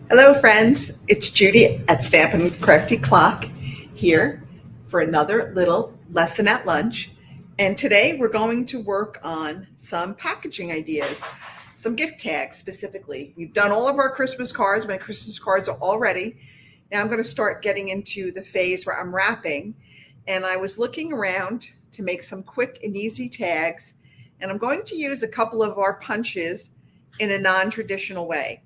Hello, friends. It's Judy at Stampin with Crafty Clock here for another little lesson at lunch. And today we're going to work on some packaging ideas, some gift tags specifically. We've done all of our Christmas cards. My Christmas cards are all ready. Now I'm going to start getting into the phase where I'm wrapping. And I was looking around to make some quick and easy tags. And I'm going to use a couple of our punches in a non-traditional way.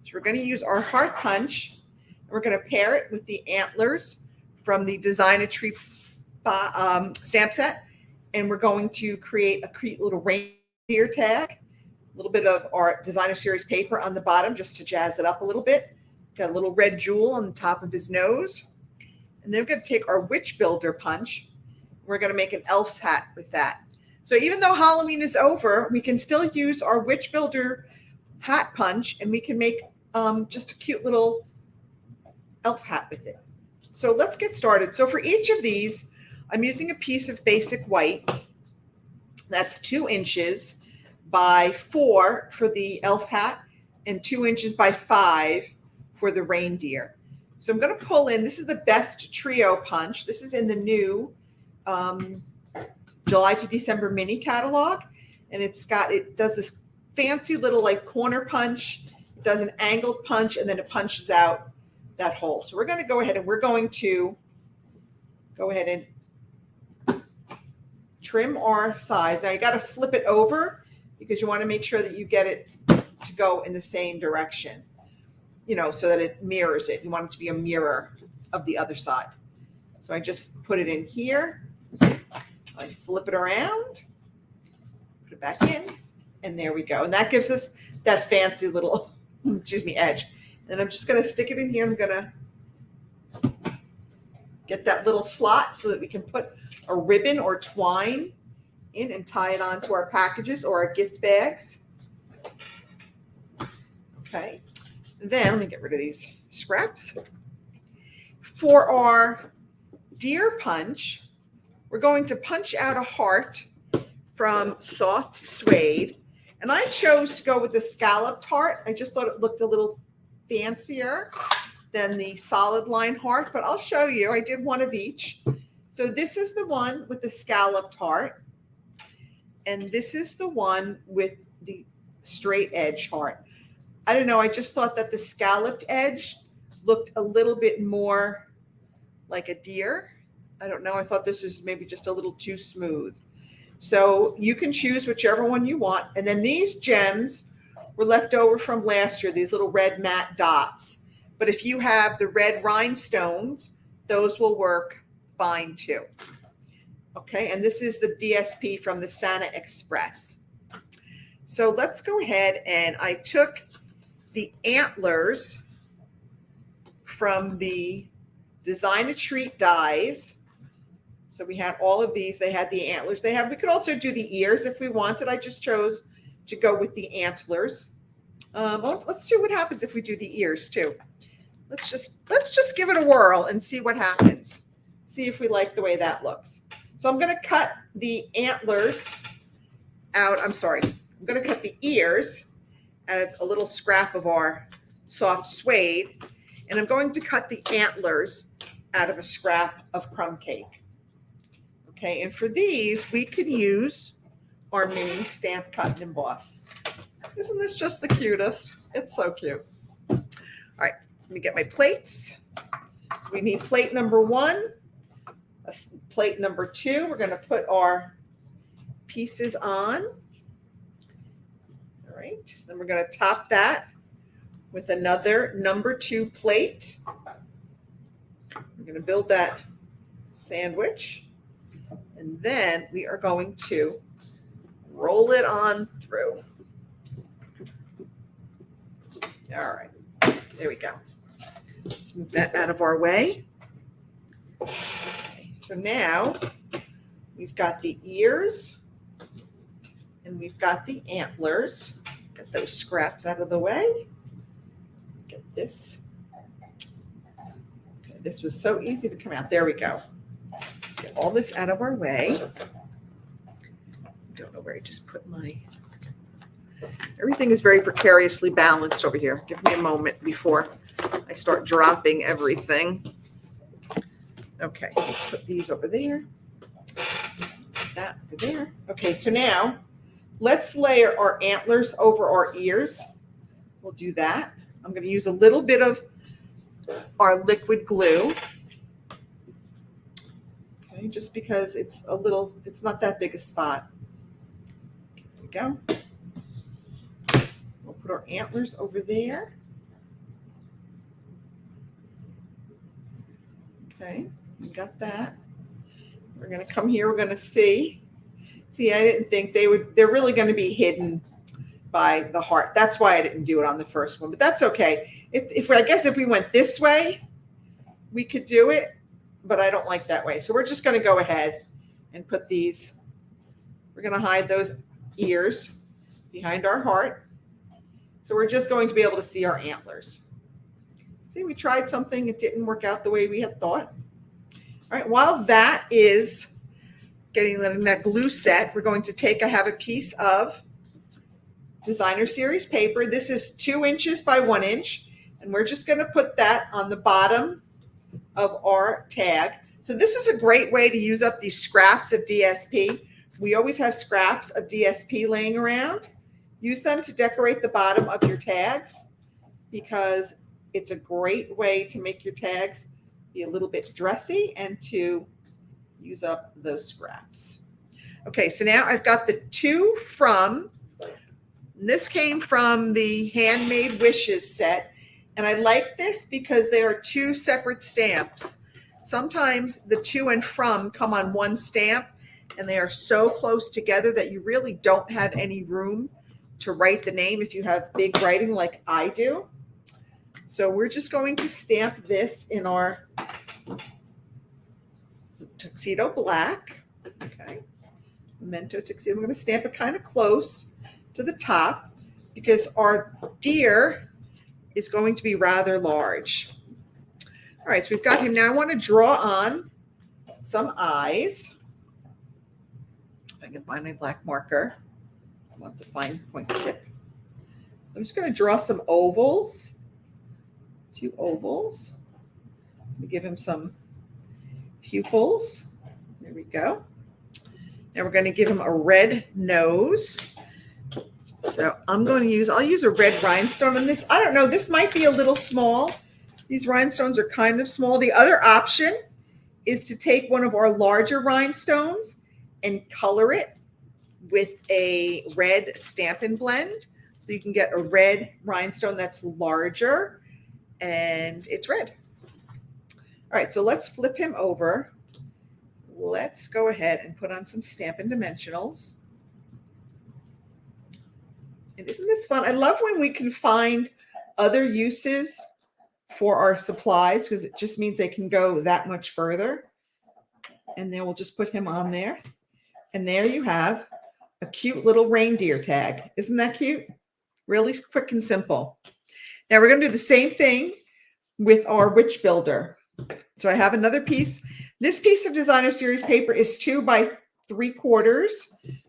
So we're going to use our heart punch, and we're going to pair it with the antlers from the Design-a-Tree stamp set, and we're going to create a cute little reindeer tag, a little bit of our Designer Series paper on the bottom just to jazz it up a little bit. Got a little red jewel on the top of his nose. And then we're going to take our witch builder punch. We're going to make an elf's hat with that. So even though Halloween is over, we can still use our witch builder hat punch, and we can make just a cute little elf hat with it. So let's get started. So for each of these, I'm using a piece of basic white. That's 2 inches by 4 for the elf hat and 2 inches by 5 for the reindeer. So I'm going to pull in, this is the best trio punch. This is in the new July to December mini catalog. And it does this fancy little like corner punch. It does an angled punch, and then it punches out that hole. So we're going to go ahead and we're going to go ahead and trim our size. Now you got to flip it over because you want to make sure that you get it to go in the same direction, so that it mirrors it. You want it to be a mirror of the other side. So I just put it in here. I flip it around, put it back in, and there we go. And that gives us that fancy little edge. And I'm just going to stick it in here. I'm going to get that little slot so that we can put a ribbon or twine in and tie it onto our packages or our gift bags. Okay. Then let me get rid of these scraps. For our deer punch, we're going to punch out a heart from soft suede. And I chose to go with the scalloped heart. I just thought it looked a little fancier than the solid line heart, but I'll show you. I did one of each. So this is the one with the scalloped heart. And this is the one with the straight edge heart. I don't know. I just thought that the scalloped edge looked a little bit more like a deer. I don't know. I thought this was maybe just a little too smooth. So you can choose whichever one you want. And then these gems were left over from last year, these little red matte dots. But if you have the red rhinestones, those will work fine too. Okay, and this is the DSP from the Santa Express. So let's go ahead, and I took the antlers from the Design-a-Tree dies. So we had all of these. They had the antlers. We could also do the ears if we wanted. I just chose to go with the antlers. Let's see what happens if we do the ears too. Let's just give it a whirl and see what happens. See if we like the way that looks. So I'm going to cut the antlers out. I'm going to cut the ears out of a little scrap of our soft suede. And I'm going to cut the antlers out of a scrap of crumb cake. Okay, and for these, we could use our mini Stamp Cut and Emboss. Isn't this just the cutest? It's so cute. All right, let me get my plates. So we need plate number 1, plate number 2. We're going to put our pieces on. All right, then we're going to top that with another number 2 plate. We're going to build that sandwich. And then we are going to roll it on through. All right, there we go. Let's move that out of our way. Okay, so now we've got the ears and we've got the antlers. Get those scraps out of the way. Get this. Okay, this was so easy to come out. There we go. Get all this out of our way. I don't know where I just put my Everything is very precariously balanced over here. Give me a moment before I start dropping everything. Okay, let's put these over there. That over there. Okay, so now let's layer our antlers over our ears. We'll do that. I'm going to use a little bit of our liquid glue. Okay, just because it's not that big a spot. Okay, there we go. We'll put our antlers over there. Okay, we got that. We're going to come here. We're going to see. See, I didn't think they're really going to be hidden by the heart. That's why I didn't do it on the first one, but that's okay. I guess if we went this way, we could do it, but I don't like that way. So we're just going to go ahead and put these. We're going to hide those ears behind our heart. So we're just going to be able to see our antlers. See, we tried something. It didn't work out the way we had thought. All right, while that is getting that glue set, we're going to I have a piece of designer series paper. This is 2 inches by 1 inch, and we're just going to put that on the bottom of our tag. So this is a great way to use up these scraps of DSP. We always have scraps of DSP laying around. Use them to decorate the bottom of your tags because it's a great way to make your tags be a little bit dressy and to use up those scraps. Okay, so now I've got the 2 from, this came from the Handmade Wishes set, and I like this because they are 2 separate stamps. Sometimes the to and from come on one stamp, and they are so close together that you really don't have any room to write the name if you have big writing like I do. So we're just going to stamp this in our tuxedo black. Okay, Memento tuxedo. I'm going to stamp it kind of close to the top because our deer is going to be rather large. All right, so we've got him now. I want to draw on some eyes. If I can find my black marker. I want the fine point tip. I'm just going to draw some ovals. 2 ovals. We give him some pupils. There we go. Now we're going to give him a red nose. So I'll use a red rhinestone on this. I don't know, this might be a little small. These rhinestones are kind of small. The other option is to take one of our larger rhinestones and color it with a red Stampin' blend. So you can get a red rhinestone that's larger and it's red. All right, so let's flip him over. Let's go ahead and put on some Stampin' Dimensionals. And isn't this fun? I love when we can find other uses for our supplies because it just means they can go that much further. And then we'll just put him on there. And there you have a cute little reindeer tag. Isn't that cute? Really quick and simple. Now we're going to do the same thing with our witch builder. So I have another piece. This piece of designer series paper is 2 by 3/4.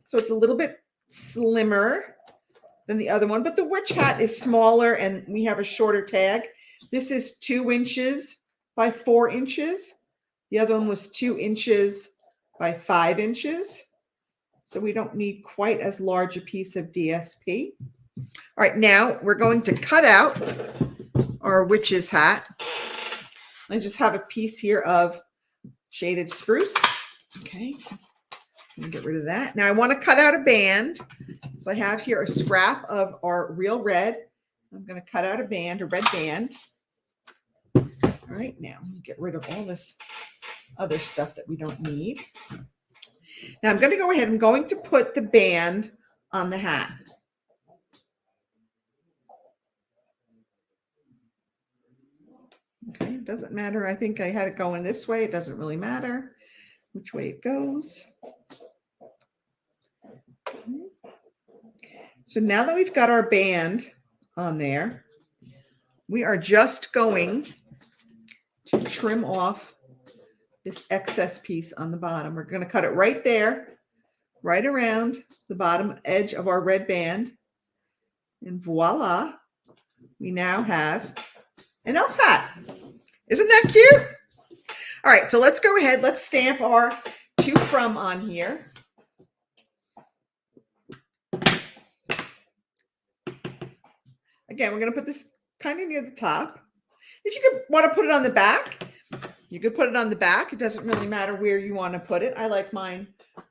So it's a little bit slimmer than the other one, but the witch hat is smaller and we have a shorter tag. This is 2 inches by 4 inches. The other one was 2 inches by 5 inches. So we don't need quite as large a piece of DSP. All right, now we're going to cut out our witch's hat. I just have a piece here of shaded spruce. Okay, let me get rid of that. Now I want to cut out a band. So I have here a scrap of our real red. I'm going to cut out a band, a red band. All right, now get rid of all this other stuff that we don't need. Now I'm going to go ahead. I'm going to put the band on the hat. Okay, it doesn't matter. I think I had it going this way. It doesn't really matter which way it goes. Okay. So now that we've got our band on there, we are just going to trim off this excess piece on the bottom. We're going to cut it right there, right around the bottom edge of our red band. And voila, we now have an elf hat. Isn't that cute? All right, so let's go ahead. Let's stamp our to from on here. Again, we're going to put this kind of near the top. If you could want to put it on the back, you could put it on the back. It doesn't really matter where you want to put it. I like mine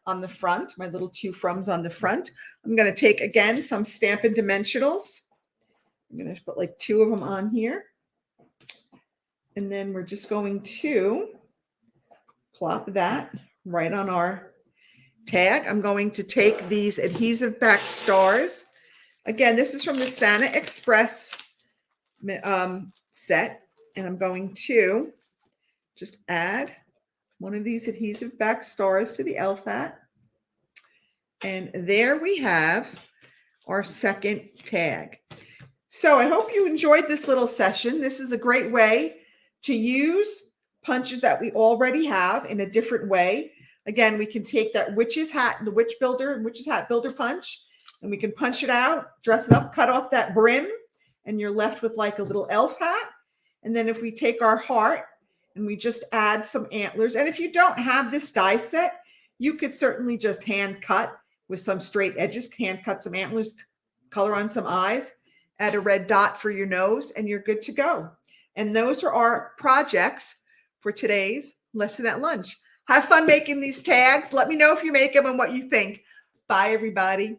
on the front, my little to froms on the front. I'm going to take, again, some Stampin' Dimensionals. I'm going to put like 2 of them on here. And then we're just going to plop that right on our tag. I'm going to take these adhesive back stars. Again, this is from the Santa Express set. And I'm going to just add one of these adhesive back stars to the elf hat. And there we have our second tag. So I hope you enjoyed this little session. This is a great way to use punches that we already have in a different way. Again, we can take that witch's hat, the witch's hat builder punch, and we can punch it out, dress it up, cut off that brim, and you're left with like a little elf hat. And then if we take our heart and we just add some antlers, and if you don't have this die set, you could certainly just hand cut with some straight edges, hand cut some antlers, color on some eyes, add a red dot for your nose, and you're good to go. And those are our projects for today's lesson at lunch. Have fun making these tags. Let me know if you make them and what you think. Bye, everybody.